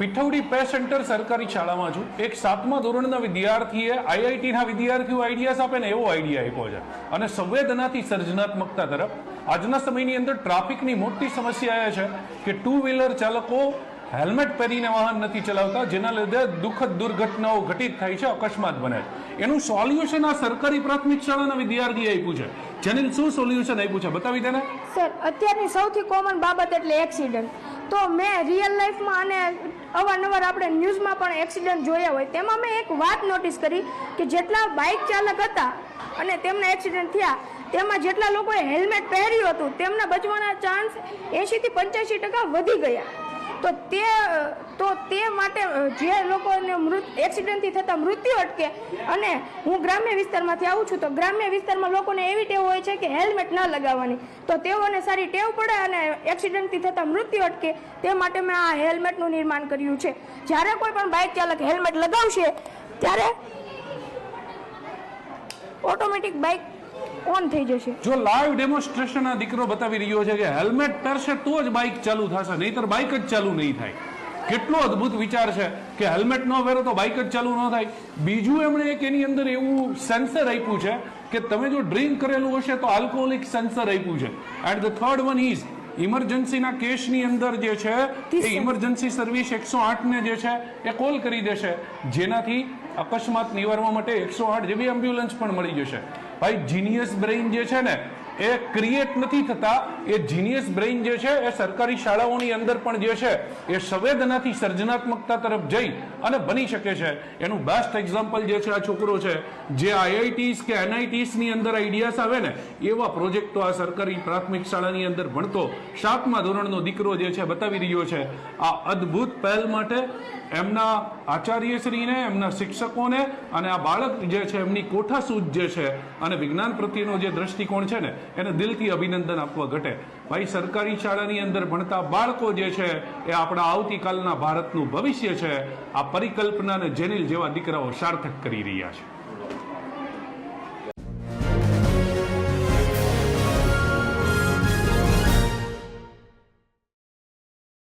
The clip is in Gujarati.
પીઠવડી પે સેન્ટર સરકારી શાળામાં છું. એક 7મા ધોરણના વિદ્યાર્થીએ આઈઆઈટીના વિદ્યાર્થીઓ આઈડિયાસ આપે ને એવો આઈડિયા આપ્યો છે. અને સંવેદનાથી સર્જનાત્મકતા તરફ આજના સમયની અંદર ટ્રાફિકની મોટી સમસ્યા એ છે કે ટુ વ્હીલર ચાલકો હેલ્મેટ પહેરીને વાહન નથી ચલાવતા, જેના લીધે દુઃખદ દુર્ઘટનાઓ ઘટિત થાય છે, અકસ્માત બને છે. એનું સોલ્યુશન આ સરકારી પ્રાથમિક શાળાના વિદ્યાર્થીએ આપ્યું છે. જેની શું સોલ્યુશન આપ્યું છે બતાવી દે ને. સર, અત્યારની સૌથી કોમન બાબત એટલે એક્સિડન્ટ. તો મેં રિયલ લાઈફમાં અને અવારનવાર આપણે ન્યૂઝમાં પણ એક્સિડન્ટ જોયા હોય, તેમાં મેં એક વાત નોટિસ કરી કે જેટલા બાઇક ચાલક હતા અને તેમના એક્સિડન્ટ થયા, તેમાં જેટલા લોકોએ હેલ્મેટ પહેર્યું હતું તેમના બચવાના ચાન્સ 80 થી 85% વધી ગયા. તો તે માટે જે લોકોને એક્સિડન્ટથી થતા મૃત્યુ અટકે, અને હું ગ્રામ્ય વિસ્તારમાંથી આવું છું, તો ગ્રામ્ય વિસ્તારમાં લોકોને એવી ટેવ હોય છે કે હેલ્મેટ ન લગાવવાની, તો તેઓને સારી ટેવ પડે અને એક્સિડન્ટથી થતા મૃત્યુ અટકે, તે માટે મેં આ હેલ્મેટનું નિર્માણ કર્યું છે. જ્યારે કોઈ પણ બાઇક ચાલક હેલ્મેટ લગાવશે ત્યારે ઓટોમેટિક બાઇક ઓન થઈ જશે. જો લાઈવ ડેમોન્સ્ટ્રેશન આ દીકરો બતાવી રહ્યો છે કે હેલ્મેટ પહેરશે તો જ બાઇક ચાલુ થશે, નહીતર બાઇક જ ચાલુ નહીં થાય. કેટલો અદ્ભુત વિચાર છે કે હેલ્મેટ ન પહેરો તો બાઇક જ ચાલુ ન થાય. બીજું એમણે એક એની અંદર એવું સેન્સર આપ્યું છે કે તમે જો ડ્રિંક કરેલું હશે તો આલ્કોહોલિક સેન્સર આપ્યું છે. And the third one is ઇમરજન્સીના કેસની અંદર જે છે એ ઇમરજન્સી સર્વિસ 108 ને જે છે એ કોલ કરી દેશે, જેનાથી અકસ્માત નિવારવા માટે 108 જેવી એમ્બ્યુલન્સ પણ મળી જશે. ભાઈ, જીનિયસ બ્રેઇન જે છે ને એ ક્રિએટ નથી થતા, એ જીનિયસ બ્રેઇન જે છે એ સરકારી શાળાઓની અંદર પણ જે છે એ સંવેદનાથી સર્જનાત્મકતા તરફ જઈ અને બની શકે છે. એનું બેસ્ટ એક્ઝામ્પલ જે છે આ છોકરો છે, જે આઈઆઈટીસ કે એનઆઈટીસ ની અંદર આઈડિયાસ આવે ને એવા પ્રોજેક્ટો આ સરકારી પ્રાથમિક શાળાની અંદર ભણતો 7મા ધોરણનો દીકરો જે છે બતાવી રહ્યો છે. આ અદ્ભુત પહેલ માટે એમના આચાર્યશ્રીને, એમના શિક્ષકોને અને આ બાળક જે છે એમની કોઠાસૂઝ જે છે અને વિજ્ઞાન પ્રત્યેનો જે દ્રષ્ટિકોણ છે ને એને દિલથી અભિનંદન આપવા ઘટે. ભાઈ, સરકારી શાળાની અંદર ભણતા બાળકો જે છે એ આપણા આવતીકાલના ભારતનું ભવિષ્ય છે. આ પરિકલ્પનાને જેનિલ જેવા દીકરાઓ સાર્થક કરી રહ્યા છે.